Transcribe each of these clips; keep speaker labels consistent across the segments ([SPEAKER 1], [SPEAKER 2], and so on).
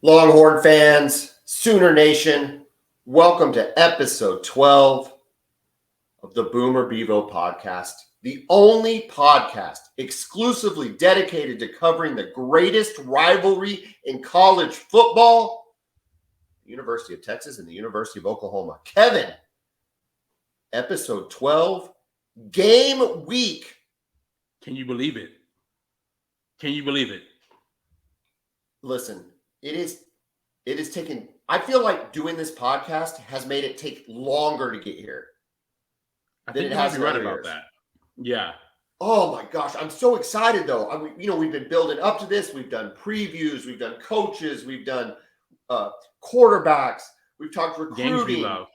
[SPEAKER 1] Longhorn fans, Sooner Nation, welcome to episode 12 of the Bevo Podcast, the only podcast exclusively dedicated to covering the greatest rivalry in college football, the University of Texas and the University of Oklahoma. Kevin, episode 12, game week.
[SPEAKER 2] Can you believe it? Can you believe it?
[SPEAKER 1] Listen, it is taken. I feel like doing this podcast has made it take longer to get here.
[SPEAKER 2] I think you might be right about that. Yeah.
[SPEAKER 1] Oh my gosh, I'm so excited though. We've been building up to this. We've done previews, we've done coaches, we've done quarterbacks, we've talked recruiting.
[SPEAKER 2] Games we love.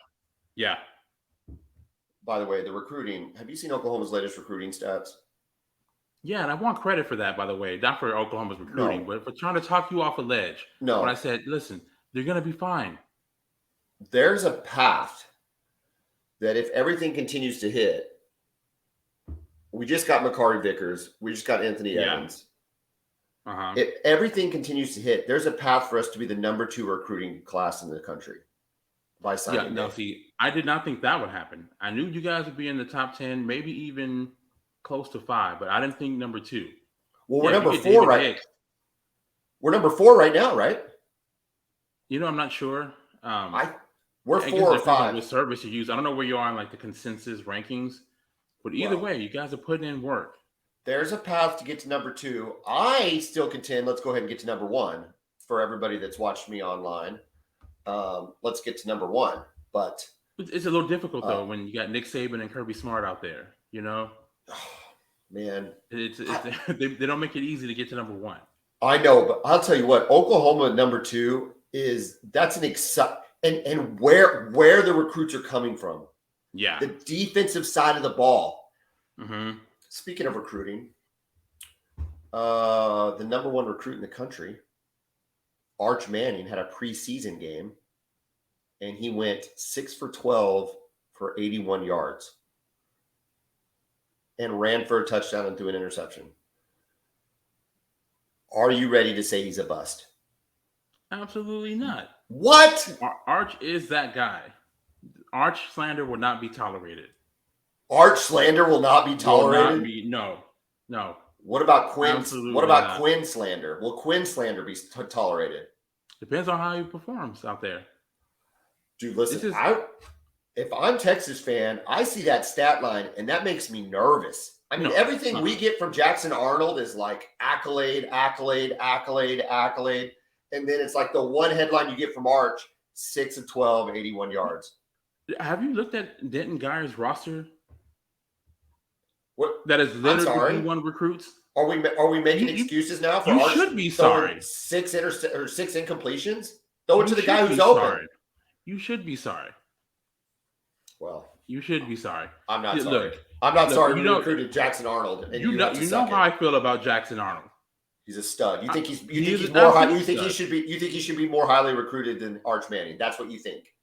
[SPEAKER 2] Yeah.
[SPEAKER 1] By the way, the recruiting. Have you seen Oklahoma's latest recruiting stats?
[SPEAKER 2] Yeah, and I want credit for that, by the way, not for Oklahoma's recruiting, but for trying to talk you off a ledge.
[SPEAKER 1] No.
[SPEAKER 2] When I said, listen, they're going to be fine.
[SPEAKER 1] There's a path that if everything continues to hit, we just got McCarty Vickers, we just got Anthony Evans. If everything continues to hit, there's a path for us to be the number 2 recruiting class in the country by signing.
[SPEAKER 2] Yeah, see, I did not think that would happen. I knew you guys would be in the top 10, maybe even close to 5, but I didn't think number 2.
[SPEAKER 1] Well, we're number 4, right? We're number 4 right now, right?
[SPEAKER 2] I'm not sure.
[SPEAKER 1] We're 4 or 5.
[SPEAKER 2] What service you use. I don't know where you are on like the consensus rankings, but either way, you guys are putting in work.
[SPEAKER 1] There's a path to get to number 2. I still contend. Let's go ahead and get to number 1 for everybody that's watched me online. Let's get to number 1, but
[SPEAKER 2] it's a little difficult though when you got Nick Saban and Kirby Smart out there.
[SPEAKER 1] Oh, man,
[SPEAKER 2] they don't make it easy to get to number 1.
[SPEAKER 1] I know, but I'll tell you what, Oklahoma number 2 that's an and where the recruits are coming from.
[SPEAKER 2] Yeah,
[SPEAKER 1] the defensive side of the ball.
[SPEAKER 2] Mm-hmm.
[SPEAKER 1] Speaking of recruiting, the number 1 recruit in the country, Arch Manning, had a preseason game, and he went 6 for 12 for 81 yards. And ran for a touchdown and threw an interception. Are you ready to say he's a bust?
[SPEAKER 2] Absolutely not.
[SPEAKER 1] What?
[SPEAKER 2] Arch is that guy. Arch slander will not be tolerated.
[SPEAKER 1] Arch slander will not be tolerated?
[SPEAKER 2] No.
[SPEAKER 1] What about Quinn?
[SPEAKER 2] Absolutely
[SPEAKER 1] what about
[SPEAKER 2] not.
[SPEAKER 1] Quinn slander? Will Quinn slander be tolerated?
[SPEAKER 2] Depends on how he performs out there.
[SPEAKER 1] Dude, listen, if I'm a Texas fan, I see that stat line, and that makes me nervous. I mean, everything we get from Jackson Arnold is like accolade, accolade, accolade, accolade. And then it's like the one headline you get from Arch, 6 of 12, 81 yards.
[SPEAKER 2] Have you looked at Denton Guyer's roster?
[SPEAKER 1] What?
[SPEAKER 2] That is literally D1 recruits.
[SPEAKER 1] Are we making excuses now for
[SPEAKER 2] you
[SPEAKER 1] Arch?
[SPEAKER 2] You should be sorry.
[SPEAKER 1] 6 incompletions? Throw it to the guy who's open.
[SPEAKER 2] Sorry. You should be sorry.
[SPEAKER 1] Well,
[SPEAKER 2] you should be sorry.
[SPEAKER 1] I'm not sorry. I'm not sorry we recruited Jackson Arnold. And
[SPEAKER 2] you know how I feel about Jackson Arnold.
[SPEAKER 1] He's a stud. You think he's more high? You think he should be more highly recruited than Arch Manning? That's what you think?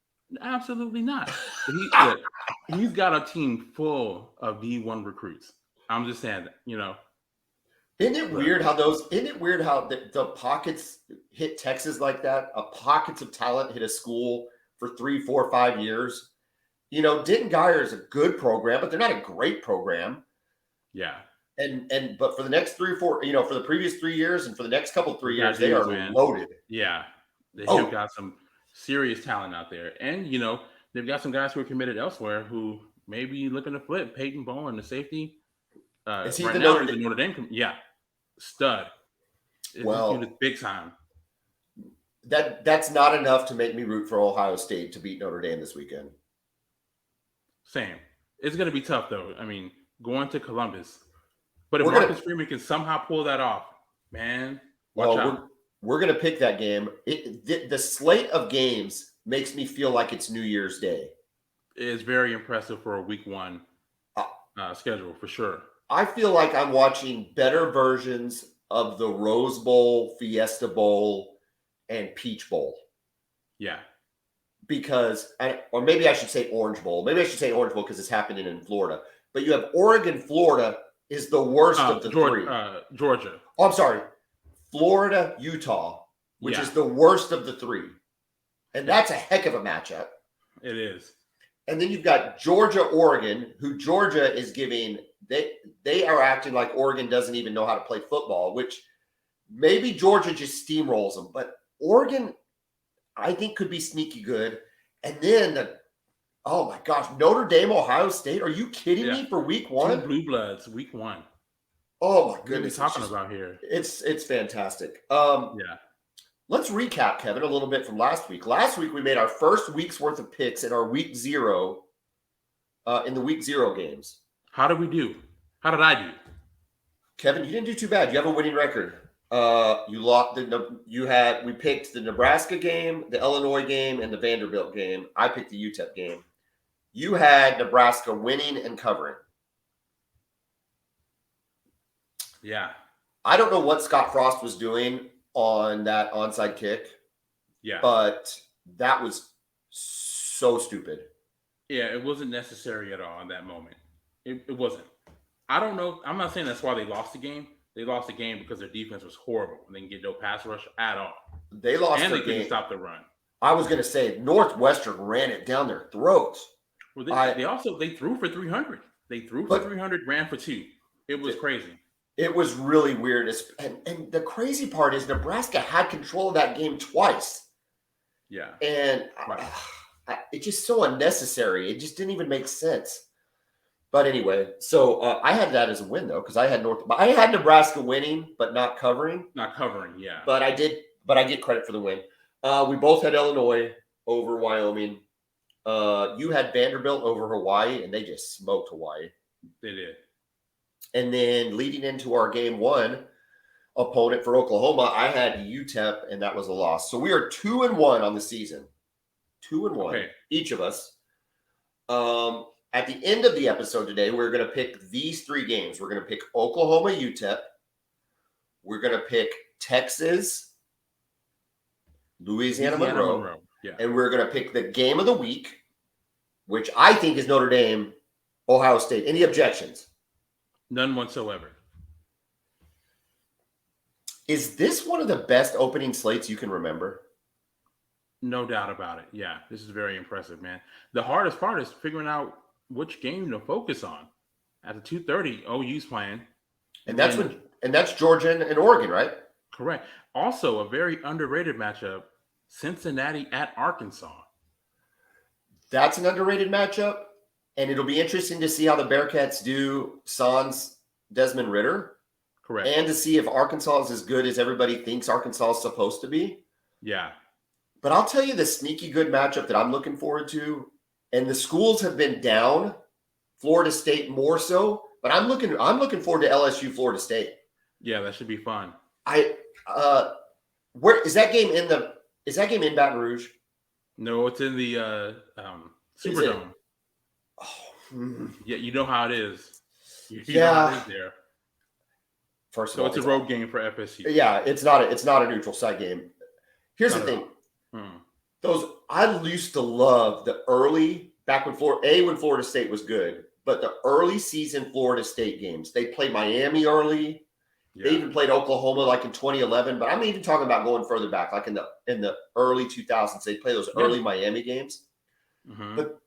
[SPEAKER 2] Absolutely not. He's got a team full of D1 recruits. I'm just saying that,
[SPEAKER 1] Isn't it weird how the pockets hit Texas like that? Pockets of talent hit a school for 3, 4, 5 years. Denton Guyer is a good program, but they're not a great program.
[SPEAKER 2] Yeah.
[SPEAKER 1] But for the next 3 or 4, for the previous 3 years and for the next couple 3 years, they are loaded.
[SPEAKER 2] Yeah. They have got some serious talent out there. And, they've got some guys who are committed elsewhere who may be looking to flip. Peyton Bowen, the safety.
[SPEAKER 1] Is he
[SPEAKER 2] right
[SPEAKER 1] the
[SPEAKER 2] now,
[SPEAKER 1] Notre
[SPEAKER 2] Dame? Notre Dame? Yeah. Stud.
[SPEAKER 1] Well,
[SPEAKER 2] big time.
[SPEAKER 1] That's not enough to make me root for Ohio State to beat Notre Dame this weekend.
[SPEAKER 2] Same. It's going to be tough, though. I mean, going to Columbus. But if Marcus Freeman can somehow pull that off, man, watch out.
[SPEAKER 1] We're going to pick that game. The slate of games makes me feel like it's New Year's Day.
[SPEAKER 2] It's very impressive for a week 1 schedule, for sure.
[SPEAKER 1] I feel like I'm watching better versions of the Rose Bowl, Fiesta Bowl, and Peach Bowl.
[SPEAKER 2] Yeah.
[SPEAKER 1] Or maybe I should say Orange Bowl. Maybe I should say Orange Bowl because it's happening in Florida. But you have Oregon, Florida is the worst of the 3.
[SPEAKER 2] Georgia.
[SPEAKER 1] Oh, I'm sorry. Florida, Utah which is the worst of the three. And that's a heck of a matchup.
[SPEAKER 2] It is.
[SPEAKER 1] And then you've got Georgia, Oregon, who Georgia is giving, they are acting like Oregon doesn't even know how to play football, which maybe Georgia just steamrolls them. But Oregon, I think, could be sneaky good. And then oh my gosh, Notre Dame, Ohio State. Are you kidding me for week one?
[SPEAKER 2] 2 blue bloods, week one.
[SPEAKER 1] Oh my goodness.
[SPEAKER 2] What are we talking about here?
[SPEAKER 1] It's fantastic.
[SPEAKER 2] Yeah.
[SPEAKER 1] Let's recap, Kevin, a little bit from last week. Last week, we made our first week's worth of picks in our week 0, in the week 0 games.
[SPEAKER 2] How did we do? How did I do?
[SPEAKER 1] Kevin, you didn't do too bad. You have a winning record. We picked the Nebraska game, the Illinois game, and the Vanderbilt game. I picked the UTEP game. You had Nebraska winning and covering.
[SPEAKER 2] Yeah.
[SPEAKER 1] I don't know what Scott Frost was doing on that onside kick.
[SPEAKER 2] Yeah.
[SPEAKER 1] But that was so stupid.
[SPEAKER 2] Yeah, it wasn't necessary at all in that moment. It wasn't. I don't know. I'm not saying that's why they lost the game. They lost the game because their defense was horrible and they didn't get no pass rush at all.
[SPEAKER 1] They lost
[SPEAKER 2] and
[SPEAKER 1] their
[SPEAKER 2] they couldn't
[SPEAKER 1] game.
[SPEAKER 2] Stop the run.
[SPEAKER 1] I was going to say Northwestern ran it down their throats.
[SPEAKER 2] Well, they threw for 300. They threw for 300, ran for 2. It was crazy. It
[SPEAKER 1] was really weird. And the crazy part is Nebraska had control of that game twice.
[SPEAKER 2] Yeah.
[SPEAKER 1] And it's just so unnecessary. It just didn't even make sense. But anyway, so I had that as a win, though, because I had Nebraska winning, but not covering.
[SPEAKER 2] Not covering, yeah.
[SPEAKER 1] But I get credit for the win. We both had Illinois over Wyoming. You had Vanderbilt over Hawaii, and they just smoked Hawaii.
[SPEAKER 2] They did. And
[SPEAKER 1] then leading into our game 1 opponent for Oklahoma, I had UTEP, and that was a loss. So we are 2-1 on the season. 2-1, each of us. At the end of the episode today, we're going to pick these 3 games. We're going to pick Oklahoma, UTEP. We're going to pick Texas, Louisiana Monroe. Yeah. And we're going to pick the game of the week, which I think is Notre Dame, Ohio State. Any objections?
[SPEAKER 2] None whatsoever.
[SPEAKER 1] Is this one of the best opening slates you can remember?
[SPEAKER 2] No doubt about it. Yeah, this is very impressive, man. The hardest part is figuring out which game to focus on. At the 2:30, OU's playing.
[SPEAKER 1] And that's Georgia and Oregon, right?
[SPEAKER 2] Correct. Also, a very underrated matchup, Cincinnati at Arkansas.
[SPEAKER 1] That's an underrated matchup. And it'll be interesting to see how the Bearcats do sans Desmond Ridder.
[SPEAKER 2] Correct.
[SPEAKER 1] And to see if Arkansas is as good as everybody thinks Arkansas is supposed to be.
[SPEAKER 2] Yeah.
[SPEAKER 1] But I'll tell you the sneaky good matchup that I'm looking forward to. And the schools have been down, Florida State more so. But I'm looking forward to LSU, Florida State.
[SPEAKER 2] Yeah, that should be fun.
[SPEAKER 1] Where is that game in Baton Rouge?
[SPEAKER 2] No, it's in the Superdome. Yeah, you know how it is. You know how it is there.
[SPEAKER 1] First of all,
[SPEAKER 2] it's a road game for FSU.
[SPEAKER 1] Yeah, it's not a neutral site game. Here's the thing. I used to love the early back when Florida State was good, but the early season Florida State games. They played Miami early. Yeah. They even played Oklahoma like in 2011, but I'm even talking about going further back, like in the early 2000s. They play those early Miami games. Mm-hmm. But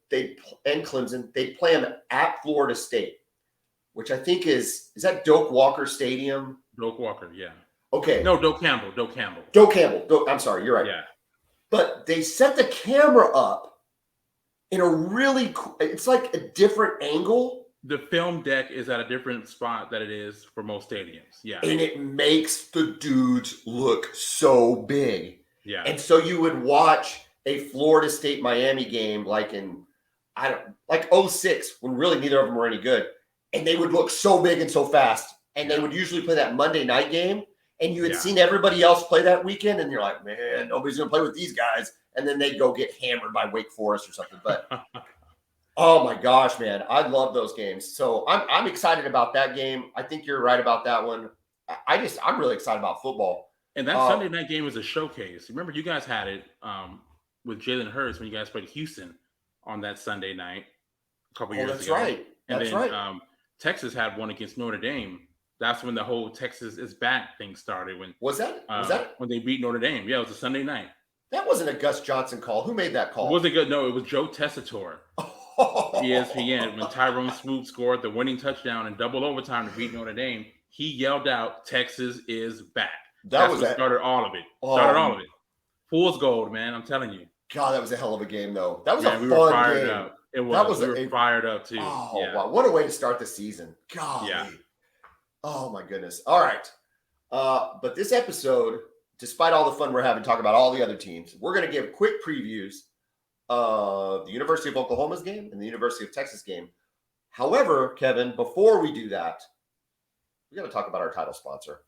[SPEAKER 1] and Clemson, they play them at Florida State, which I think is that Doak Walker Stadium?
[SPEAKER 2] Doak Walker, yeah.
[SPEAKER 1] Okay.
[SPEAKER 2] No, Doak Campbell.
[SPEAKER 1] I'm sorry, you're right.
[SPEAKER 2] Yeah.
[SPEAKER 1] But they set the camera up in a really it's like a different angle.
[SPEAKER 2] The film deck is at a different spot than it is for most stadiums. Yeah.
[SPEAKER 1] And it makes the dudes look so big.
[SPEAKER 2] Yeah.
[SPEAKER 1] And so you would watch a Florida State Miami game like in 06 when really neither of them were any good. And they would look so big and so fast. And they would usually play that Monday night game. And you had seen everybody else play that weekend. And you're like, man, nobody's going to play with these guys. And then they'd go get hammered by Wake Forest or something. But, oh, my gosh, man. I love those games. So I'm excited about that game. I think you're right about that one. I'm really excited about football.
[SPEAKER 2] And that Sunday night game was a showcase. Remember, you guys had it with Jalen Hurts when you guys played Houston on that Sunday night a couple years ago.
[SPEAKER 1] That's right.
[SPEAKER 2] And then Texas had one against Notre Dame That's when the whole Texas is back thing started. When
[SPEAKER 1] Was that
[SPEAKER 2] when they beat Notre Dame? Yeah, it was a Sunday night.
[SPEAKER 1] that wasn't a Gus Johnson call? Who made that
[SPEAKER 2] It
[SPEAKER 1] call?
[SPEAKER 2] wasn't good. No, it was Joe Tessitore for ESPN when Tyrone Smoot scored the winning touchdown in double overtime to beat Notre Dame. He yelled out, "Texas is back." That's what started all of it. Fool's gold, man. I'm telling you.
[SPEAKER 1] God, that was a hell of a game, though. That was
[SPEAKER 2] man,
[SPEAKER 1] a
[SPEAKER 2] we
[SPEAKER 1] fun
[SPEAKER 2] were fired
[SPEAKER 1] game.
[SPEAKER 2] Up. It was. We were fired up too.
[SPEAKER 1] Oh, wow. What a way to start the season. Golly.
[SPEAKER 2] Yeah.
[SPEAKER 1] Oh, my goodness. All right. But this episode, despite all the fun we're having talking about all the other teams, we're going to give quick previews of the University of Oklahoma's game and the University of Texas game. However, Kevin, before we do that, we got to talk about our title sponsor.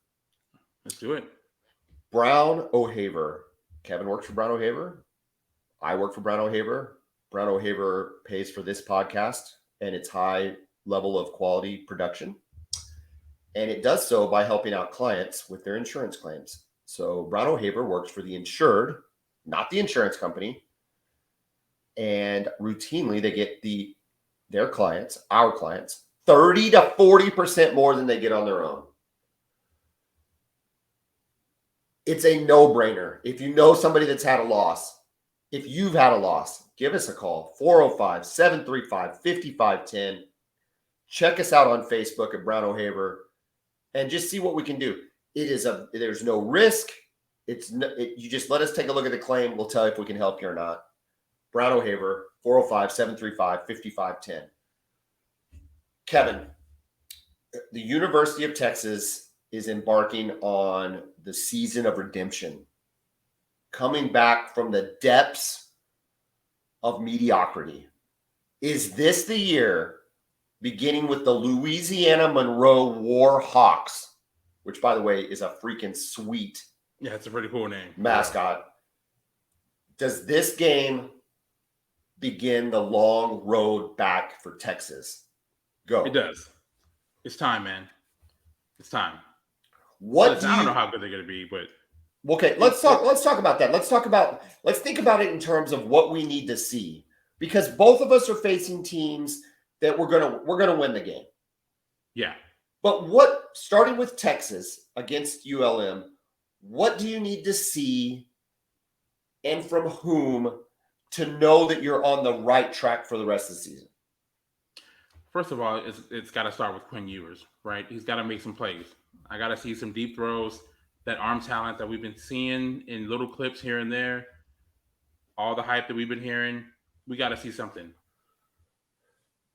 [SPEAKER 2] Let's do it.
[SPEAKER 1] Brown O'Haver. Kevin works for Brown O'Haver. I work for Brown O'Haver. Brown O'Haver pays for this podcast and its high level of quality production. And it does so by helping out clients with their insurance claims. So Brown O'Haver works for the insured, not the insurance company. And routinely they get our clients, 30 to 40% more than they get on their own. It's a no-brainer. If you know somebody that's had a loss, if you've had a loss, give us a call, 405-735-5510. Check us out on Facebook at Brown O'Haver and just see what we can do. There's no risk. You just let us take a look at the claim. We'll tell you if we can help you or not. Brown O'Haver, 405-735-5510. Kevin, the University of Texas is embarking on the season of redemption, coming back from the depths of mediocrity. Is this the year, beginning with the Louisiana Monroe War Hawks, which, by the way, is a freaking sweet
[SPEAKER 2] it's a pretty cool name.
[SPEAKER 1] Mascot. Yeah. Does this game begin the long road back for Texas? Go.
[SPEAKER 2] It does. It's time, man. It's time.
[SPEAKER 1] I
[SPEAKER 2] don't know how good they're going to be, but
[SPEAKER 1] okay, let's talk about that. Let's think about it in terms of what we need to see, because both of us are facing teams that we're going to win the game.
[SPEAKER 2] Yeah.
[SPEAKER 1] But starting with Texas against ULM, what do you need to see and from whom to know that you're on the right track for the rest of the season?
[SPEAKER 2] First of all, it's got to start with Quinn Ewers, right? He's got to make some plays. I got to see some deep throws, that arm talent that we've been seeing in little clips here and there, all the hype that we've been hearing. We got to see something.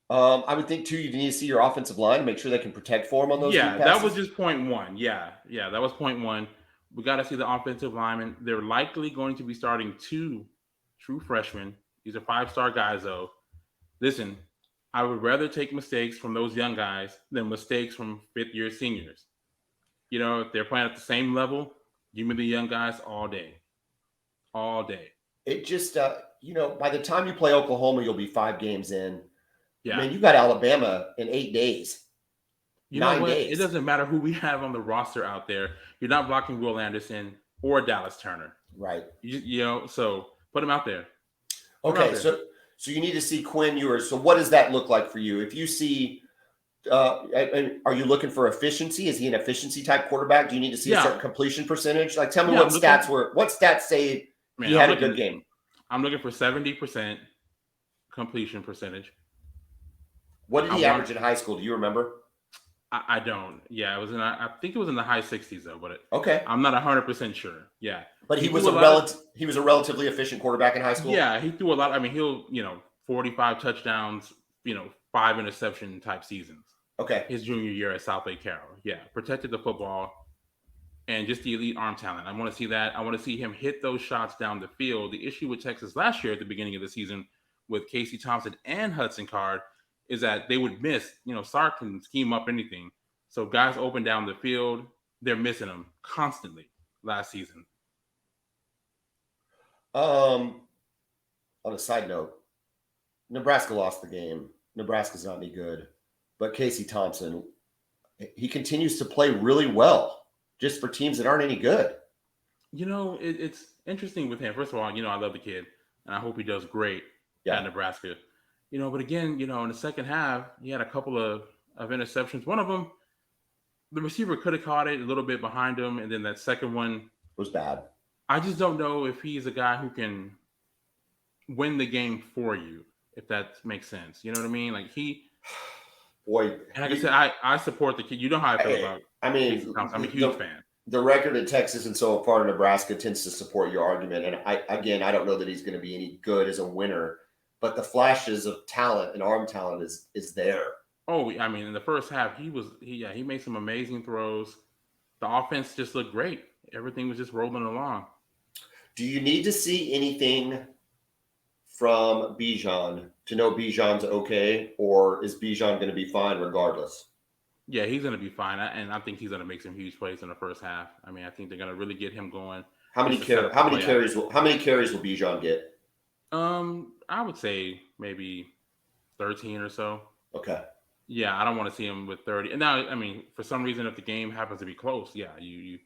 [SPEAKER 1] I would think, too, you need to see your offensive line, make sure they can protect for him on those deep passes.
[SPEAKER 2] That was just point one. Yeah, that was point one. We got to see the offensive linemen. They're likely going to be starting 2 true freshmen. These are 5-star guys, though. Listen, I would rather take mistakes from those young guys than mistakes from fifth-year seniors. You know, if they're playing at the same level, give me the young guys all day. All day.
[SPEAKER 1] It just, by the time you play Oklahoma, you'll be 5 games in.
[SPEAKER 2] Yeah.
[SPEAKER 1] Man, you got Alabama in 8 days.
[SPEAKER 2] You know what? It doesn't matter who we have on the roster out there. You're not blocking Will Anderson or Dallas Turner.
[SPEAKER 1] Right.
[SPEAKER 2] So put him out there.
[SPEAKER 1] Okay, so you need to see Quinn Ewers. So what does that look like for you? If you see, are you looking for efficiency? Is he an efficiency type quarterback? Do you need to see a certain completion percentage? Like, tell me what stats say he had a good game.
[SPEAKER 2] I'm looking for 70% completion percentage.
[SPEAKER 1] What did he average in high school? Do you remember?
[SPEAKER 2] I don't. Yeah, I think it was in the high 60s though. But
[SPEAKER 1] okay,
[SPEAKER 2] I'm not 100% sure. Yeah,
[SPEAKER 1] but he was a relatively efficient quarterback in high school.
[SPEAKER 2] Yeah, he threw a lot. I mean, he'll 45 touchdowns, 5 interception type seasons.
[SPEAKER 1] Okay,
[SPEAKER 2] his junior year at South Lake Carroll. Yeah, protected the football and just the elite arm talent. I want to see that. I want to see him hit those shots down the field. The issue with Texas last year at the beginning of the season with Casey Thompson and Hudson Card is that they would miss, Sark can scheme up anything. So guys open down the field, they're missing them constantly last season.
[SPEAKER 1] On a side note, Nebraska lost the game. Nebraska's not any good. But Casey Thompson, he continues to play really well just for teams that aren't any good.
[SPEAKER 2] It's interesting with him. First of all, I love the kid, and I hope he does great at Nebraska. But again, in the second half, he had a couple of interceptions. One of them, the receiver could have caught it a little bit behind him, and then that second one
[SPEAKER 1] was bad.
[SPEAKER 2] I just don't know if he's a guy who can win the game for you, if that makes sense. You know what I mean? Like
[SPEAKER 1] Boy,
[SPEAKER 2] and like I said, I support the kid. You know how I feel about.
[SPEAKER 1] I mean,
[SPEAKER 2] I'm a huge fan.
[SPEAKER 1] The record in Texas and so far in Nebraska tends to support your argument. And I don't know that he's going to be any good as a winner, but the flashes of talent and arm talent is there.
[SPEAKER 2] Oh, I mean, in the first half, he made some amazing throws. The offense just looked great. Everything was just rolling along.
[SPEAKER 1] Do you need to see anything from Bijan to know Bijan's okay, or is Bijan going to be fine regardless?
[SPEAKER 2] Yeah, he's going to be fine, and I think he's going to make some huge plays in the first half. I mean, I think they're going to really get him going.
[SPEAKER 1] How many carries will Bijan get?
[SPEAKER 2] I would say maybe 13 or so.
[SPEAKER 1] Okay.
[SPEAKER 2] Yeah, I don't want to see him with 30. And now, I mean, for some reason, if the game happens to be close, yeah, you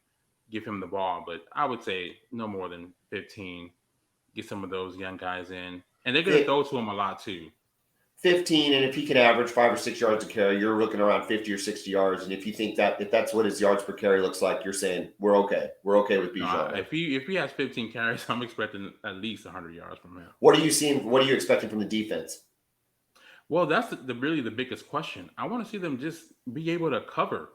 [SPEAKER 2] give him the ball. But I would say no more than 15. Get some of those young guys in. And they're going to throw to him a lot, too.
[SPEAKER 1] 15, and if he can average 5 or 6 yards a carry, you're looking around 50 or 60 yards. And if you think if that's what his yards per carry looks like, you're saying we're okay. We're okay with Bijan.
[SPEAKER 2] No, if he has 15 carries, I'm expecting at least 100 yards from him.
[SPEAKER 1] What are you seeing? What are you expecting from the defense?
[SPEAKER 2] Well, that's really the biggest question. I want to see them just be able to cover.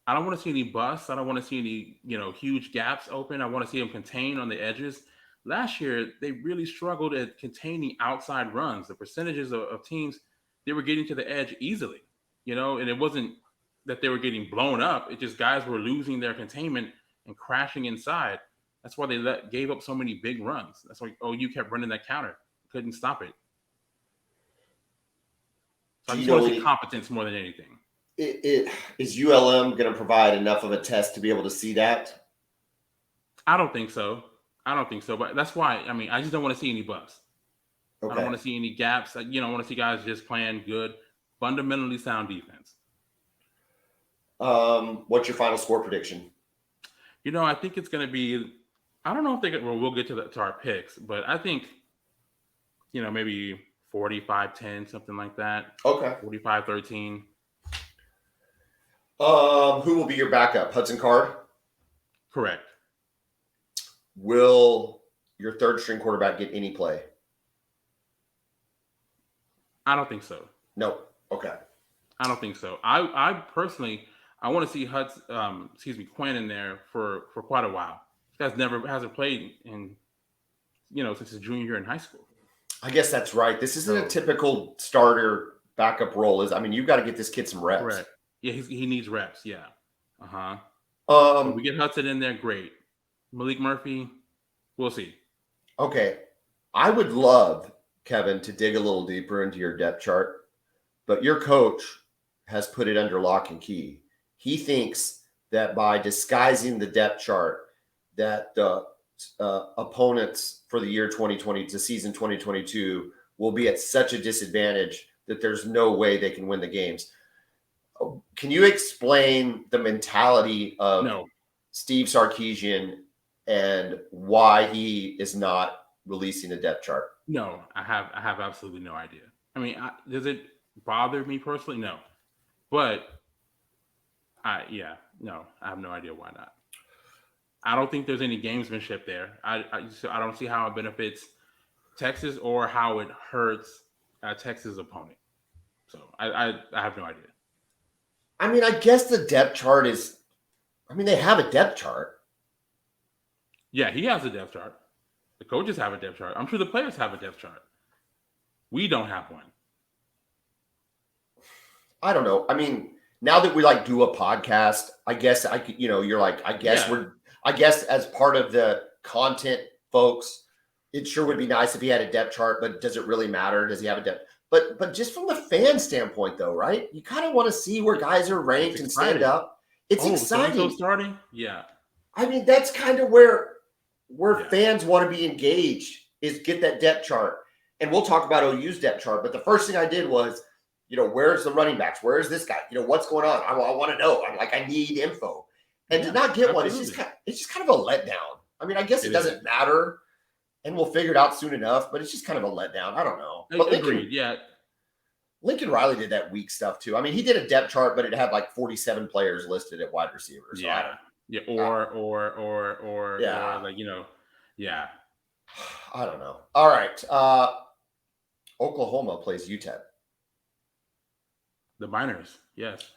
[SPEAKER 2] I don't want to see any busts. I don't want to see any huge gaps open. I want to see them contain on the edges. Last year, they really struggled at containing outside runs. The percentages of teams, they were getting to the edge easily, and it wasn't that they were getting blown up. It just guys were losing their containment and crashing inside. That's why they gave up so many big runs. That's why OU kept running that counter. Couldn't stop it. So I just want to see competence more than anything.
[SPEAKER 1] Is ULM going to provide enough of a test to be able to see that?
[SPEAKER 2] I don't think so. But that's why, I mean, I just don't want to see any busts. Okay. I don't want to see any gaps. I want to see guys just playing good, fundamentally sound defense.
[SPEAKER 1] What's your final score prediction?
[SPEAKER 2] I think it's going to be, I don't know if we'll get to our picks, but I think, maybe 45-10, something like that.
[SPEAKER 1] Okay.
[SPEAKER 2] 45-13.
[SPEAKER 1] Who will be your backup? Hudson Card?
[SPEAKER 2] Correct.
[SPEAKER 1] Will your third string quarterback get any play?
[SPEAKER 2] I don't think so.
[SPEAKER 1] No. Okay.
[SPEAKER 2] I don't think so. I personally, I want to see Quinn in there for quite a while. This guy hasn't played in, since his junior year in high school.
[SPEAKER 1] I guess that's right. This isn't a typical starter backup role. You've got to get this kid some reps.
[SPEAKER 2] Right. Yeah, he needs reps. Yeah. So we get Hudson in there, great. Malik Murphy, we'll see.
[SPEAKER 1] Okay. I would love, Kevin, to dig a little deeper into your depth chart, but your coach has put it under lock and key. He thinks that by disguising the depth chart, that the opponents for the year 2020 to season 2022 will be at such a disadvantage that there's no way they can win the games. Can you explain the mentality of Steve Sarkisian and why he is not releasing a depth chart?
[SPEAKER 2] No, I have absolutely no idea. I mean, does it bother me personally? No, but I have no idea why not. I don't think there's any gamesmanship there. I don't see how it benefits Texas or how it hurts Texas' opponent. So I have no idea.
[SPEAKER 1] I mean, I guess the depth chart is. I mean, they have a depth chart.
[SPEAKER 2] Yeah, he has a depth chart. The coaches have a depth chart. I'm sure the players have a depth chart. We don't have one.
[SPEAKER 1] I don't know. I mean, now that we do a podcast, I guess I could, you're like, I guess as part of the content, folks, it sure would be nice if he had a depth chart, but does it really matter? Does he have a depth? But just from the fan standpoint, though, right? You kind of want to see where guys are ranked and stand up. It's exciting.
[SPEAKER 2] Starting? Yeah.
[SPEAKER 1] I mean, that's kind of where fans want to be engaged, is get that depth chart. And we'll talk about OU's depth chart. But the first thing I did was, where's the running backs? Where's this guy? What's going on? I want to know. I need info. And to not get one, it's just kind of a letdown. I mean, I guess it doesn't matter, and we'll figure it out soon enough. But it's just kind of a letdown. I don't know. But
[SPEAKER 2] agreed. Yeah.
[SPEAKER 1] Lincoln Riley did that weak stuff too. I mean, he did a depth chart, but it had like 47 players listed at wide receiver. So
[SPEAKER 2] yeah. Or like, yeah.
[SPEAKER 1] I don't know. All right. Oklahoma plays UTEP.
[SPEAKER 2] The Miners, yes.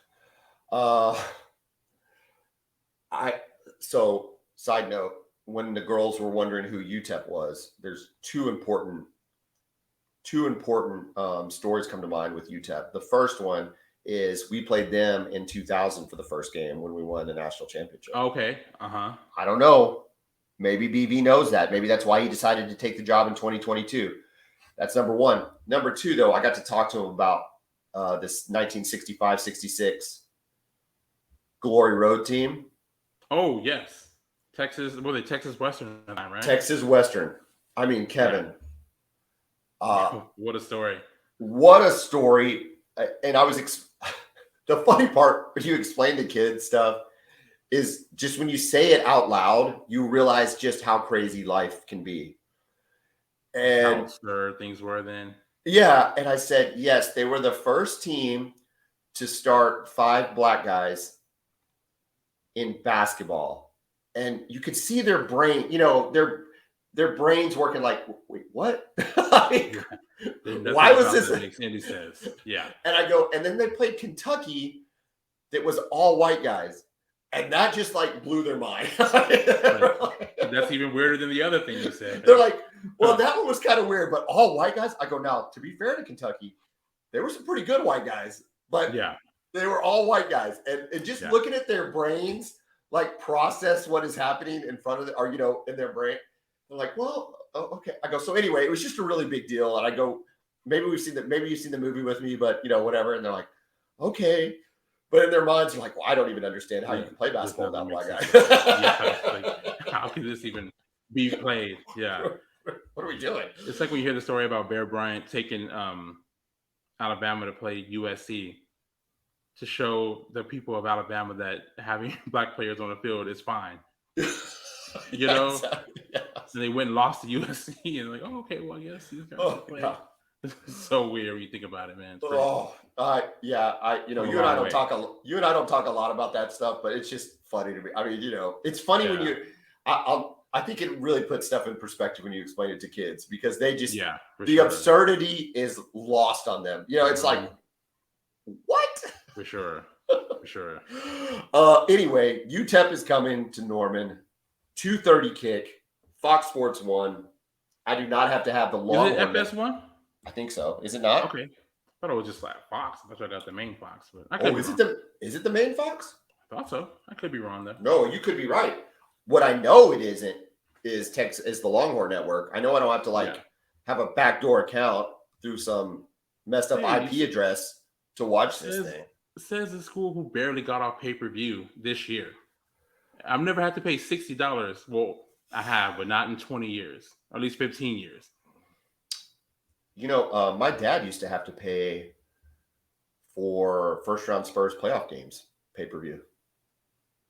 [SPEAKER 1] So side note, when the girls were wondering who UTEP was, there's two important stories come to mind with UTEP. The first one is we played them in 2000 for the first game when we won the national championship.
[SPEAKER 2] Okay. Uh-huh.
[SPEAKER 1] I don't know. Maybe BV knows that. Maybe that's why he decided to take the job in 2022. That's number one. Number two, though, I got to talk to him about this 1965-66 Glory Road team.
[SPEAKER 2] Oh, yes. Texas Western, right?
[SPEAKER 1] Texas Western. I mean, Kevin.
[SPEAKER 2] What a story.
[SPEAKER 1] What a story. And I was the funny part when you explain the kids stuff is just when you say it out loud, you realize just how crazy life can be. And
[SPEAKER 2] how absurd things were then.
[SPEAKER 1] Yeah. And I said, yes, they were the first team to start 5 black guys in basketball. And you could see their brain, their brains working like, wait, what? Why was this?
[SPEAKER 2] That makes any sense. Yeah.
[SPEAKER 1] And I go, and then they played Kentucky that was all white guys. And that just like blew their mind.
[SPEAKER 2] That's even weirder than the other thing you said.
[SPEAKER 1] They're like, well, that one was kind of weird, but all white guys. I go, now, to be fair to Kentucky, there were some pretty good white guys, but
[SPEAKER 2] yeah,
[SPEAKER 1] they were all white guys. And just looking at their brains, like process what is happening in front of them, or, in their brain. They're like, well, okay. I go, so anyway, it was just a really big deal. And I go, maybe you've seen the movie with me, but whatever. And they're like, okay. But in their minds, they're like, well, I don't even understand how you can play basketball without black guy.
[SPEAKER 2] How can this even be played? Yeah.
[SPEAKER 1] What are we doing?
[SPEAKER 2] It's like when you hear the story about Bear Bryant taking Alabama to play USC to show the people of Alabama that having black players on the field is fine. Yes. And they went and lost to USC and like, oh, okay, well, I guess these guys play. Yeah. It's so weird when you think about it, man.
[SPEAKER 1] You and I don't talk a lot about that stuff, but it's just funny to me. I mean, it's funny when I think it really puts stuff in perspective when you explain it to kids because they just absurdity is lost on them. It's like, what?
[SPEAKER 2] For sure.
[SPEAKER 1] Anyway, UTEP is coming to Norman, 2:30 kick, Fox Sports 1. I do not have to have the long.
[SPEAKER 2] Is it FS1?
[SPEAKER 1] I think so. Is it not?
[SPEAKER 2] Okay. I thought it was just like Fox. I thought I got the main Fox, but
[SPEAKER 1] is it the main Fox?
[SPEAKER 2] I thought so. I could be wrong though.
[SPEAKER 1] No, you could be right. What I know it isn't is the Longhorn Network. I know I don't have to have a backdoor account through some messed up IP address to watch this thing.
[SPEAKER 2] It says the school who barely got off pay-per-view this year. I've never had to pay $60. Well, I have, but not in 20 years, or at least 15 years.
[SPEAKER 1] My dad used to have to pay for first round Spurs playoff games pay-per-view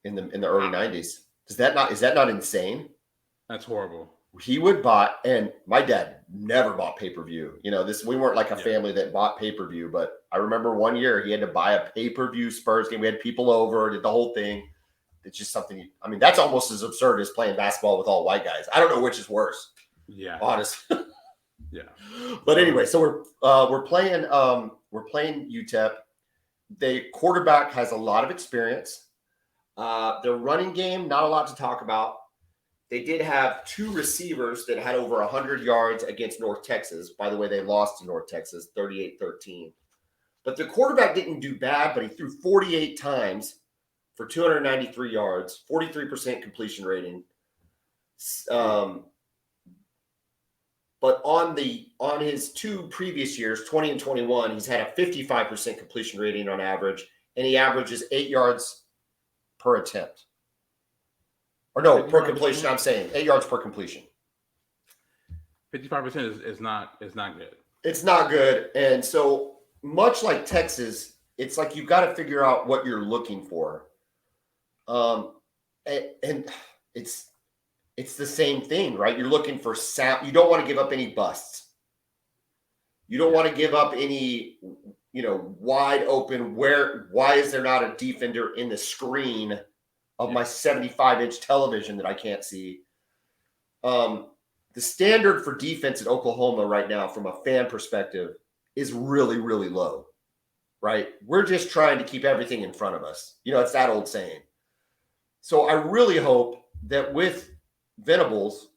[SPEAKER 1] in the early 90s. Is that not insane?
[SPEAKER 2] That's horrible.
[SPEAKER 1] He would buy, and my dad never bought pay-per-view. We weren't like a family that bought pay-per-view, but I remember one year he had to buy a pay-per-view Spurs game. We had people over, did the whole thing. It's just something. That's almost as absurd as playing basketball with all white guys. I don't know which is worse.
[SPEAKER 2] Yeah,
[SPEAKER 1] honestly.
[SPEAKER 2] Yeah.
[SPEAKER 1] But anyway, so we're playing UTEP. The quarterback has a lot of experience. Their running game, not a lot to talk about. They did have 2 receivers that had over 100 yards against North Texas. By the way, they lost to North Texas 38-13. But the quarterback didn't do bad, but he threw 48 times for 293 yards, 43% completion rating. But on his 2 previous years, 20 and 21, he's had a 55% completion rating on average, and he averages 8 yards per attempt. Or no, per completion. I'm saying 8 yards per completion.
[SPEAKER 2] 55% is not good. It's
[SPEAKER 1] not good, and so much like Texas, it's like you've got to figure out what you're looking for. And it's the same thing, right? You're looking for sound. You don't want to give up any busts. You don't want to give up any wide open. Why is there not a defender in the screen of my 75-inch television that I can't see? The standard for defense at Oklahoma right now, from a fan perspective, is really, really low, right? We're just trying to keep everything in front of us. It's that old saying. So I really hope that with Venables,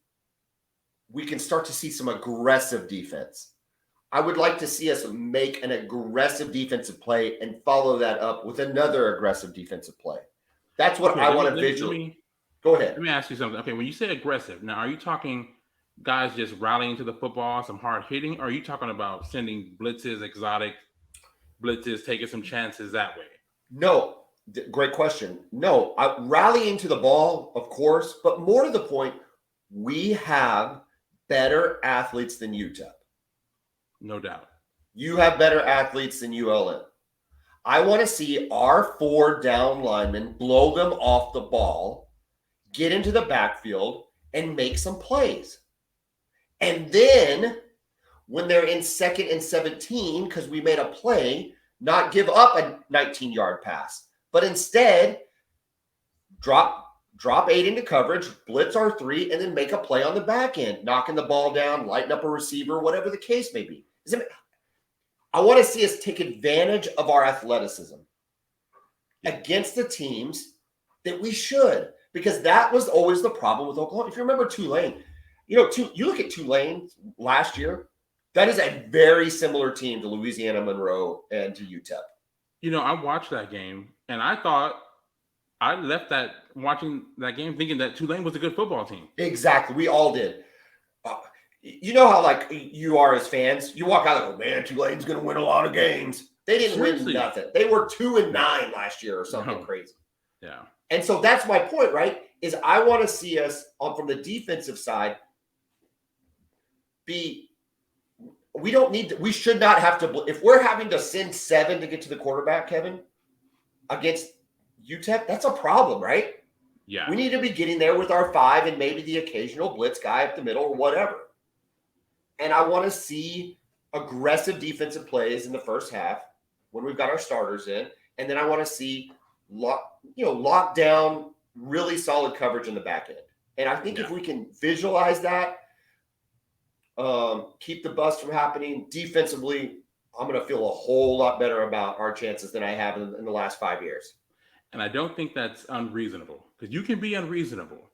[SPEAKER 1] we can start to see some aggressive defense. I would like to see us make an aggressive defensive play and follow that up with another aggressive defensive play. That's what I want to visually. Go ahead.
[SPEAKER 2] Let me ask you something. Okay, when you say aggressive, now are you talking guys just rallying to the football, some hard hitting, or are you talking about sending blitzes, exotic blitzes, taking some chances that way?
[SPEAKER 1] No, great question. No, rallying to the ball, of course, but more to the point, we have better athletes than UTEP.
[SPEAKER 2] No doubt.
[SPEAKER 1] You have better athletes than ULM. I want to see our 4 down linemen blow them off the ball, get into the backfield, and make some plays. And then when they're in 2nd and 17, because we made a play, not give up a 19-yard pass, but instead drop 8 into coverage, blitz our 3, and then make a play on the back end, knocking the ball down, lighten up a receiver, whatever the case may be. I want to see us take advantage of our athleticism against the teams that we should, because that was always the problem with Oklahoma. If you remember Tulane, you look at Tulane last year, that is a very similar team to Louisiana Monroe and to UTEP.
[SPEAKER 2] I watched that game, and I thought I left watching that game thinking that Tulane was a good football team.
[SPEAKER 1] Exactly. We all did. You know how, like, you are as fans, you walk out and go, man, Tulane's going to win a lot of games. They didn't win nothing. They were 2-9 last year or something crazy.
[SPEAKER 2] Yeah.
[SPEAKER 1] And so that's my point, right? Is I want to see us from the defensive side we should not have to, if we're having to send 7 to get to the quarterback, Kevin, against UTEP, that's a problem, right?
[SPEAKER 2] Yeah.
[SPEAKER 1] We need to be getting there with our 5 and maybe the occasional blitz guy up the middle or whatever. And I want to see aggressive defensive plays in the first half when we've got our starters in. And then I want to see lock down really solid coverage in the back end. And I think if we can visualize that, keep the bust from happening defensively, I'm going to feel a whole lot better about our chances than I have in the last 5 years.
[SPEAKER 2] And I don't think that's unreasonable, because you can be unreasonable,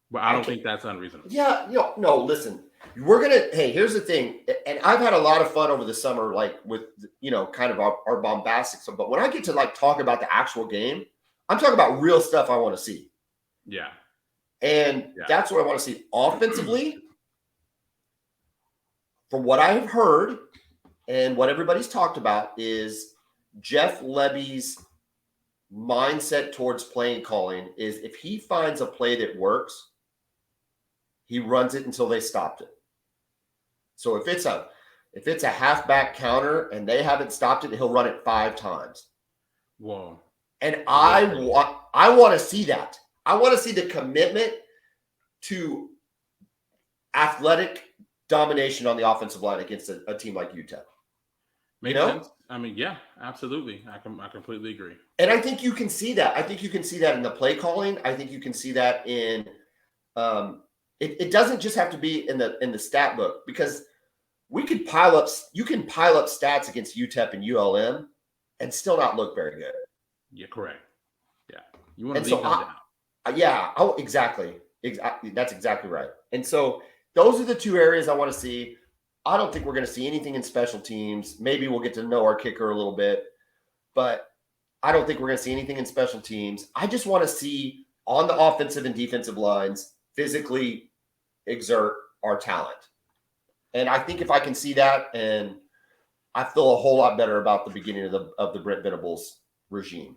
[SPEAKER 2] but I don't think that's unreasonable.
[SPEAKER 1] Yeah. No, listen, here's the thing. And I've had a lot of fun over the summer, like with, kind of our bombastic stuff. But when I get to talk about the actual game, I'm talking about real stuff I want to see.
[SPEAKER 2] Yeah.
[SPEAKER 1] And that's what I want to see offensively. From what I have heard and what everybody's talked about is Jeff Lebby's mindset towards playing calling is if he finds a play that works, he runs it until they stopped it. So if it's a halfback counter and they haven't stopped it, he'll run it 5 times.
[SPEAKER 2] Whoa.
[SPEAKER 1] And I want to see that. I want to see the commitment to athletic domination on the offensive line against a team like UTEP.
[SPEAKER 2] Makes sense. I mean, yeah, absolutely. I completely agree.
[SPEAKER 1] And I think you can see that. I think you can see that in the play calling. I think you can see that in it doesn't just have to be in the stat book, because you can pile up stats against UTEP and ULM and still not look very good.
[SPEAKER 2] Yeah, correct. Yeah. You want to leave them down.
[SPEAKER 1] Yeah, exactly. That's exactly right. And so those are the 2 areas I want to see. I don't think we're going to see anything in special teams. Maybe we'll get to know our kicker a little bit, but I don't think we're going to see anything in special teams. I just want to see on the offensive and defensive lines physically exert our talent. And I think if I can see that, and I feel a whole lot better about the beginning of the Brent Venables regime.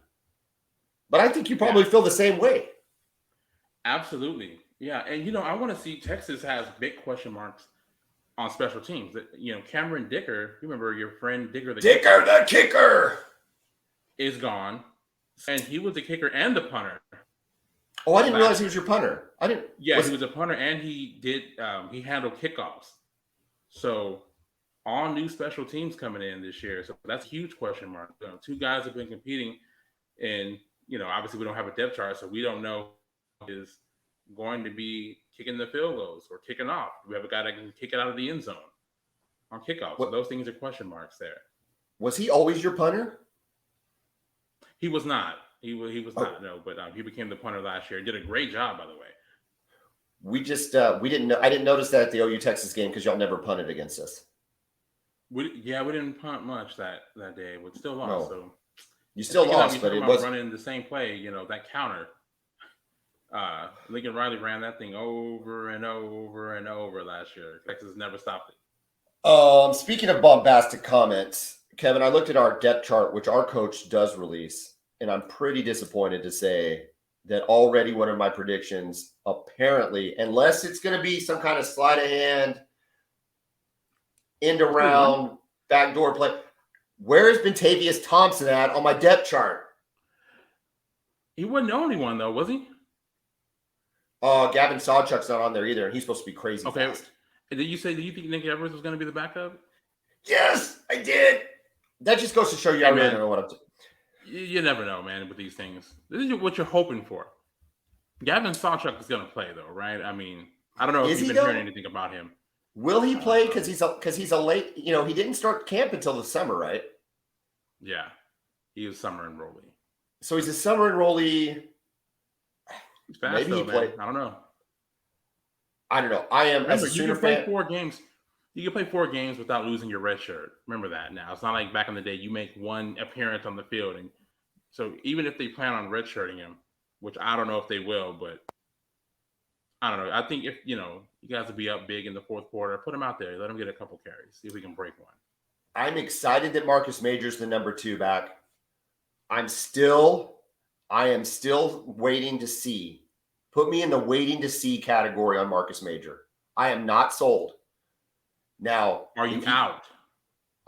[SPEAKER 1] But I think you probably feel the same way.
[SPEAKER 2] Absolutely. Yeah. And, I want to see Texas has big question marks on special teams. Cameron Dicker, you remember your friend Dicker the
[SPEAKER 1] kicker
[SPEAKER 2] is gone. And he was the kicker and the punter.
[SPEAKER 1] Oh, I didn't realize he was your punter. I didn't.
[SPEAKER 2] Yeah, he was a punter, and he did he handled kickoffs. So all new special teams coming in this year. So that's a huge question mark. Two guys have been competing, and obviously we don't have a depth chart, so we don't know who is going to be kicking the field goals or kicking off. We have a guy that can kick it out of the end zone on kickoff. So those things are question marks there.
[SPEAKER 1] Was he always your punter?
[SPEAKER 2] He was not. He was not. No, but he became the punter last year. Did a great job, by the way.
[SPEAKER 1] We just we didn't. I didn't notice that at the OU Texas game because y'all never punted against us.
[SPEAKER 2] We didn't punt much that day, but still lost.
[SPEAKER 1] No.
[SPEAKER 2] So
[SPEAKER 1] you still lost, but it was
[SPEAKER 2] running the same play. That counter. Lincoln Riley ran that thing over and over and over last year. Texas never stopped
[SPEAKER 1] it. Speaking of bombastic comments, Kevin, I looked at our depth chart, which our coach does release, and I'm pretty disappointed to say that already one of my predictions, apparently, unless it's going to be some kind of sleight of hand, end around, backdoor play, where has Bentavious Thompson at on my depth chart?
[SPEAKER 2] He wasn't the only one, though, was he?
[SPEAKER 1] Gavin Sawchuk's not on there either, and he's supposed to be crazy fast.
[SPEAKER 2] Did you think Nick Evers was going to be the backup?
[SPEAKER 1] Yes, I did. That just goes to show you I really don't know what I'm doing.
[SPEAKER 2] You never know, man, with these things. This is what you're hoping for. Gavin Sawchuk is going to play, though, right? I mean, I don't know if you've been hearing anything about him.
[SPEAKER 1] Will he play? Because he's a late, he didn't start camp until the summer, right?
[SPEAKER 2] Yeah. He was summer enrollee.
[SPEAKER 1] So he's a summer enrollee.
[SPEAKER 2] He's fast, maybe though, man. I don't know.
[SPEAKER 1] I don't know. I am.
[SPEAKER 2] Remember, you can play 4 games. You can play 4 games without losing your red shirt. Remember that now. It's not like back in the day you make one appearance on the field. And so even if they plan on redshirting him, which I don't know if they will, but I don't know. I think if, you guys will be up big in the fourth quarter, put him out there. Let him get a couple carries. See if we can break one.
[SPEAKER 1] I'm excited that Marcus Major's the number 2 back. I am still waiting to see. Put me in the waiting to see category on Marcus Major. I am not sold. Now,
[SPEAKER 2] are you out?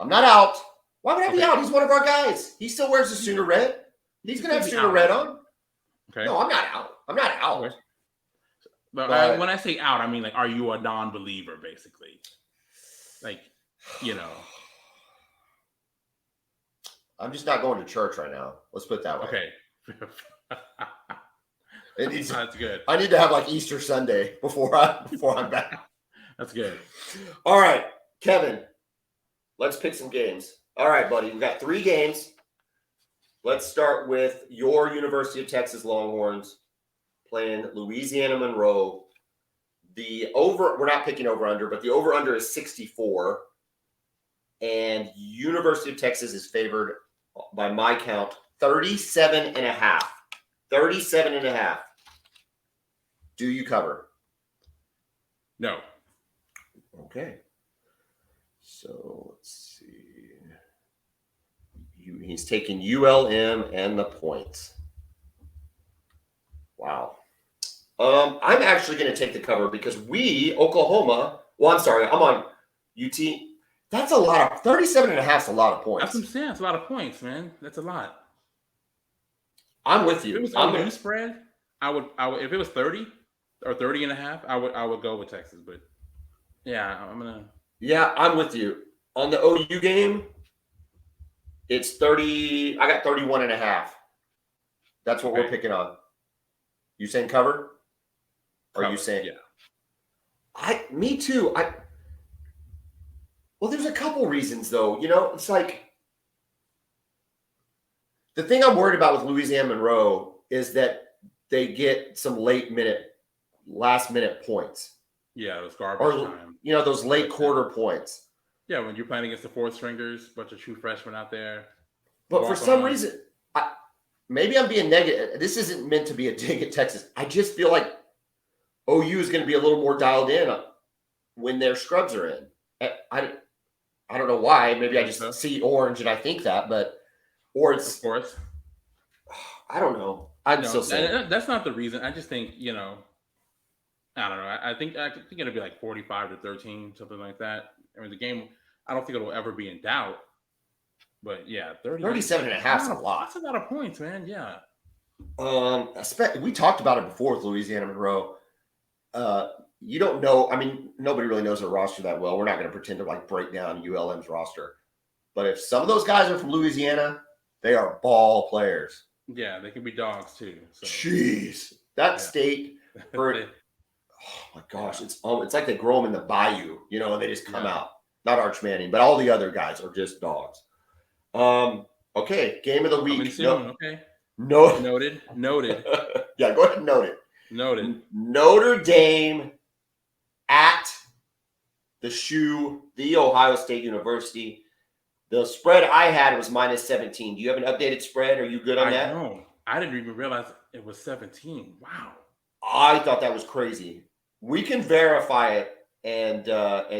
[SPEAKER 1] I'm not out. Why would I be out? He's one of our guys. He still wears the Sooner red. He's going to have Sooner red on.
[SPEAKER 2] Okay.
[SPEAKER 1] No, I'm not out. I'm not out.
[SPEAKER 2] Okay. But when I say out, I mean, like, are you a non-believer, basically? Like,
[SPEAKER 1] I'm just not going to church right now. Let's put it that way.
[SPEAKER 2] Okay. That's good.
[SPEAKER 1] I need to have like Easter Sunday before I'm back.
[SPEAKER 2] That's good.
[SPEAKER 1] All right, Kevin, let's pick some games. All right, buddy, we've got 3 games. Let's start with your University of Texas Longhorns playing Louisiana Monroe. We're not picking over-under, but the over-under is 64. And University of Texas is favored, by my count, 37.5. 37.5. Do you cover?
[SPEAKER 2] No.
[SPEAKER 1] Okay. So let's see. He's taking ULM and the points. Wow. I'm actually going to take the cover because Oklahoma. Well, I'm sorry. I'm on UT. That's a lot of 37.5 is a lot of points.
[SPEAKER 2] That's what I'm saying. It's a lot of points, man. That's a lot.
[SPEAKER 1] I'm with you.
[SPEAKER 2] If it was OU spread, I would if it was 30 or 30.5, I would go with Texas. But yeah,
[SPEAKER 1] I'm with you. On the OU game, it's 30. I got 31.5. That's what we're picking on. You saying cover? Or are you saying me too. Well, there's a couple reasons though. It's like the thing I'm worried about with Louisiana Monroe is that they get some last minute points.
[SPEAKER 2] Yeah, those garbage time.
[SPEAKER 1] Those late quarter points.
[SPEAKER 2] Yeah, when you're playing against the 4th stringers, bunch of true freshmen out there.
[SPEAKER 1] But for some reason, maybe I'm being negative. This isn't meant to be a dig at Texas. I just feel like OU is going to be a little more dialed in when their scrubs are in. I don't know why. Maybe I just see orange and I think that, or it's
[SPEAKER 2] of course.
[SPEAKER 1] I don't know. I'm still saying
[SPEAKER 2] that's not the reason. I just think I don't know. I think it'll be like 45-13, something like that. I mean, the game. I don't think it'll ever be in doubt. But yeah,
[SPEAKER 1] 37.5 is a lot.
[SPEAKER 2] That's a lot of points, man. Yeah.
[SPEAKER 1] We talked about it before with Louisiana Monroe. you don't know. I mean, nobody really knows their roster that well. We're not going to pretend to like break down ULM's roster. But if some of those guys are from Louisiana, they are ball players.
[SPEAKER 2] Yeah, they can be dogs too. So.
[SPEAKER 1] Jeez, that state for oh my gosh, it's like they grow them in the bayou, and they just come out. Not Arch Manning, but all the other guys are just dogs. Okay, game of the week.
[SPEAKER 2] Coming soon. Okay.
[SPEAKER 1] Noted. Yeah, go ahead and note it.
[SPEAKER 2] Noted.
[SPEAKER 1] Notre Dame at the Ohio State University. The spread I had was -17. Do you have an updated spread? Are you good on that?
[SPEAKER 2] No, I didn't even realize it was 17. Wow.
[SPEAKER 1] I thought that was crazy. We can verify it and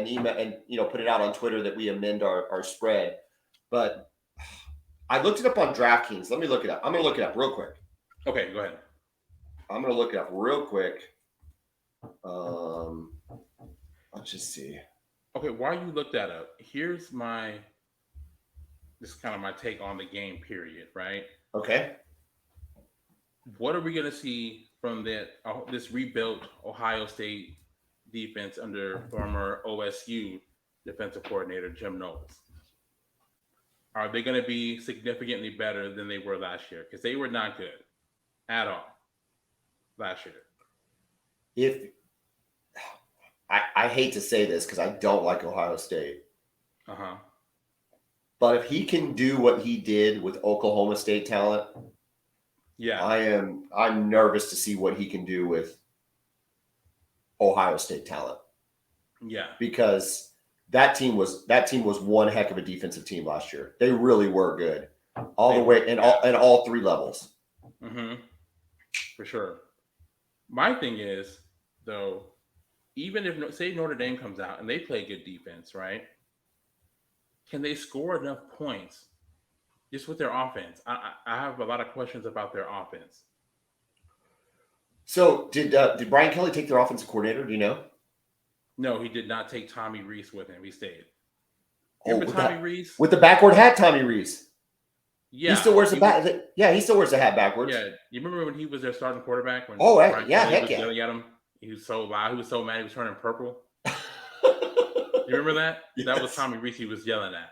[SPEAKER 1] email and put it out on Twitter that we amend our spread. But I looked it up on DraftKings. Let me look it up. I'm gonna look it up real quick.
[SPEAKER 2] Okay, go ahead.
[SPEAKER 1] I'm gonna look it up real quick. Let's just see.
[SPEAKER 2] Okay, while you look that up, this is kind of my take on the game, period, right?
[SPEAKER 1] Okay.
[SPEAKER 2] What are we going to see from this rebuilt Ohio State defense under former OSU defensive coordinator Jim Knowles? Are they going to be significantly better than they were last year? Because they were not good at all last year.
[SPEAKER 1] I hate to say this because I don't like Ohio State.
[SPEAKER 2] Uh-huh.
[SPEAKER 1] But if he can do what he did with Oklahoma State talent,
[SPEAKER 2] yeah,
[SPEAKER 1] I'm nervous to see what he can do with Ohio State talent.
[SPEAKER 2] Yeah.
[SPEAKER 1] Because that team was one heck of a defensive team last year. They really were good. All the way in all three levels.
[SPEAKER 2] Mm-hmm. For sure. My thing is, though, even if say Notre Dame comes out and they play good defense, right? Can they score enough points just with their offense? I have a lot of questions about their offense.
[SPEAKER 1] So did Brian Kelly take their offensive coordinator? Do you know?
[SPEAKER 2] No, he did not take Tommy Rees with him. He stayed.
[SPEAKER 1] Remember Tommy Rees? With the backward hat, Tommy Rees.
[SPEAKER 2] Yeah.
[SPEAKER 1] He still wears he still wears the hat backwards.
[SPEAKER 2] Yeah. You remember when he was their starting quarterback? When
[SPEAKER 1] Brian
[SPEAKER 2] Kelly
[SPEAKER 1] heck
[SPEAKER 2] was
[SPEAKER 1] yeah.
[SPEAKER 2] yelling at him? He was so loud. He was so mad. He was turning purple. You remember that?
[SPEAKER 1] Yes.
[SPEAKER 2] That was Tommy Rees he was yelling at.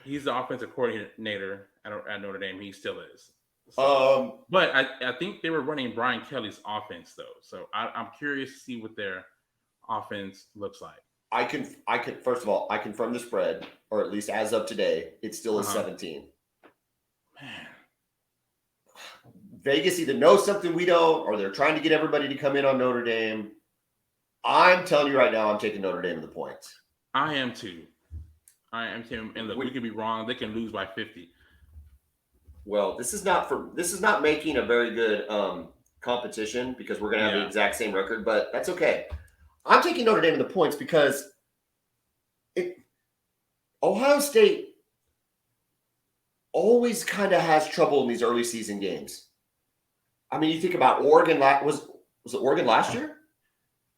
[SPEAKER 2] He's the offensive coordinator at Notre Dame. He still is. So, but I think they were running Brian Kelly's offense, though. So I'm curious to see what their offense looks like.
[SPEAKER 1] I can first of all, I confirm the spread, or at least as of today, it still is 17.
[SPEAKER 2] Man.
[SPEAKER 1] Vegas either knows something we don't, or they're trying to get everybody to come in on Notre Dame. I'm telling you right now, I'm taking Notre Dame in the points.
[SPEAKER 2] I am too. And look, we can be wrong. They can lose by 50.
[SPEAKER 1] Well, this is not making a very good competition because we're going to have the exact same record, but that's okay. I'm taking Notre Dame in the points because Ohio State always kind of has trouble in these early season games. I mean, you think about Oregon. Was it Oregon last year?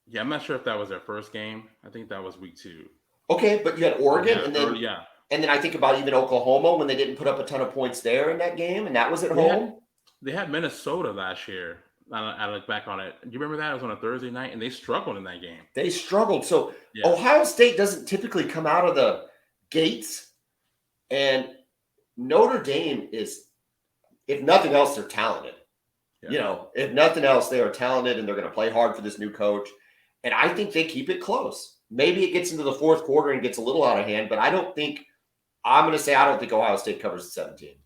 [SPEAKER 2] Yeah, I'm not sure if that was their first game. I think that was week 2.
[SPEAKER 1] Okay, but you had Oregon, and then I think about even Oklahoma when they didn't put up a ton of points there in that game, and that was at home.
[SPEAKER 2] They had Minnesota last year. I look back on it. Do you remember that? It was on a Thursday night, and they struggled in that game.
[SPEAKER 1] They struggled. So Ohio State doesn't typically come out of the gates, and Notre Dame is, if nothing else, they're talented. Yeah. If nothing else, they are talented, and they're going to play hard for this new coach. And I think they keep it close. Maybe it gets into the fourth quarter and gets a little out of hand, but I don't think Ohio State covers the 17.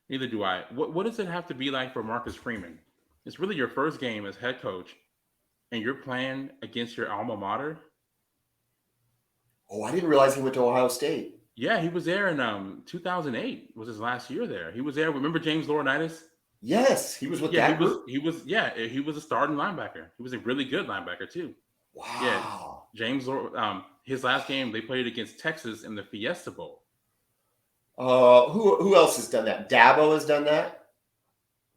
[SPEAKER 2] Neither do I. What does it have to be like for Marcus Freeman? It's really your first game as head coach, and you're playing against your alma mater.
[SPEAKER 1] Oh, I didn't realize he went to Ohio State.
[SPEAKER 2] Yeah, he was there in 2008. Was his last year there. He was there. Remember James Laurinaitis?
[SPEAKER 1] Yes, he was with that group.
[SPEAKER 2] He was a starting linebacker. He was a really good linebacker too.
[SPEAKER 1] Wow.
[SPEAKER 2] Yeah. James, his last game they played against Texas in the Fiesta Bowl.
[SPEAKER 1] Who else has done that? Dabo has done that.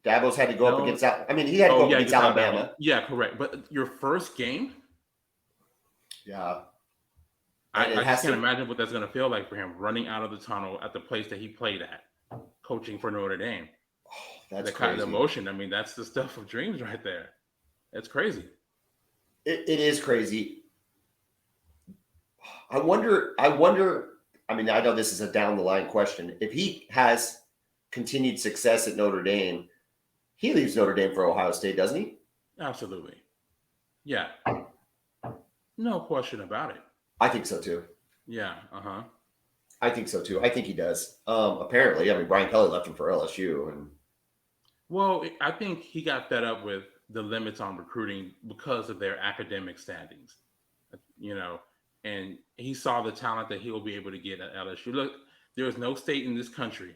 [SPEAKER 1] Dabo's had to go up against that. I mean, he had to go up against Alabama.
[SPEAKER 2] Yeah, correct. But your first game?
[SPEAKER 1] Yeah.
[SPEAKER 2] I just can't imagine what that's going to feel like for him running out of the tunnel at the place that he played at, coaching for Notre Dame.
[SPEAKER 1] Oh, that's
[SPEAKER 2] the
[SPEAKER 1] crazy.
[SPEAKER 2] kind of emotion. I mean, that's the stuff of dreams right there. It's crazy.
[SPEAKER 1] It is crazy. I wonder. I mean, I know this is a down the line question. If he has continued success at Notre Dame, he leaves Notre Dame for Ohio State, doesn't he?
[SPEAKER 2] Absolutely. Yeah. No question about it.
[SPEAKER 1] I think so too.
[SPEAKER 2] Yeah.
[SPEAKER 1] I think so too. I think he does. Apparently, I mean, Brian Kelly left him for LSU, and
[SPEAKER 2] Well, I think he got fed up with the limits on recruiting because of their academic standings, you know, and he saw the talent that he'll be able to get at LSU. Look, there is no state in this country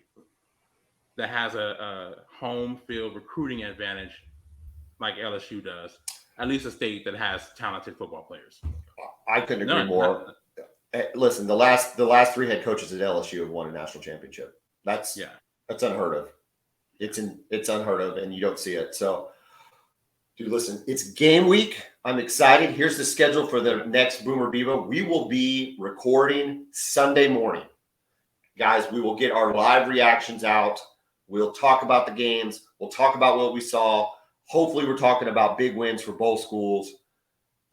[SPEAKER 2] that has a home field recruiting advantage like LSU does. At least a state that has talented football players.
[SPEAKER 1] I couldn't agree more. Listen, the last 3 head coaches at LSU have won a national championship. That's unheard of. It's unheard of, and you don't see it. So, dude, listen, it's game week. I'm excited. Here's the schedule for the next Boomer Bevo. We will be recording Sunday morning. Guys, we will get our live reactions out. We'll talk about the games. We'll talk about what we saw. Hopefully, we're talking about big wins for both schools.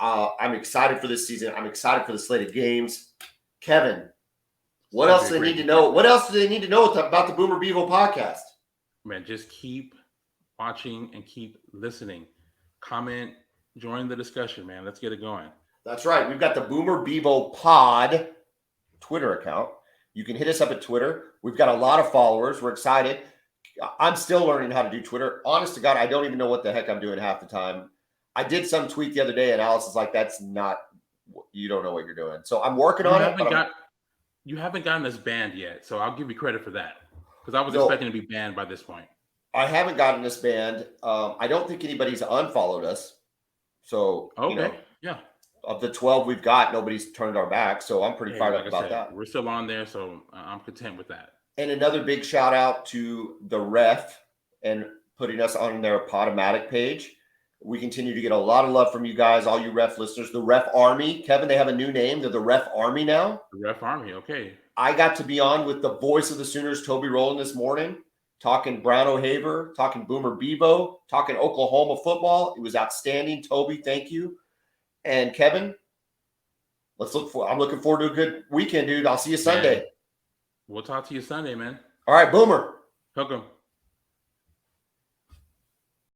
[SPEAKER 1] I'm excited for this season. I'm excited for the slate of games. Kevin, what else do they need to know? What else do they need to know about the Boomer Bevo podcast?
[SPEAKER 2] Man, just keep watching and keep listening. Comment, join the discussion, man. Let's get it going.
[SPEAKER 1] That's right. We've got the Boomer Bevo Pod Twitter account. You can hit us up at Twitter. We've got a lot of followers. We're excited. I'm still learning how to do Twitter. Honest to God, I don't even know what the heck I'm doing half the time. I did some tweet the other day, and Alice is like, that's not, you don't know what you're doing. So I'm working on it.
[SPEAKER 2] You haven't gotten us banned yet, so I'll give you credit for that. Because I was expecting to be banned by this point.
[SPEAKER 1] I haven't gotten us banned. I don't think anybody's unfollowed us. So, of the 12 we've got, nobody's turned our back. So I'm pretty fired up about that.
[SPEAKER 2] We're still on there, so I'm content with that.
[SPEAKER 1] And another big shout out to the ref and putting us on their Podomatic page. We continue to get a lot of love from you guys, all you ref listeners. The Ref Army. Kevin, they have a new name. They're the Ref Army now.
[SPEAKER 2] The Ref Army, okay.
[SPEAKER 1] I got to be on with the voice of the Sooners, Toby Rowland, this morning, talking Brown O'Haver, talking Boomer Bevo, talking Oklahoma football. It was outstanding. Toby, thank you. And Kevin, I'm looking forward to a good weekend, dude. I'll see you Sunday.
[SPEAKER 2] We'll talk to you Sunday, man.
[SPEAKER 1] All right, Boomer.
[SPEAKER 2] Hook 'em.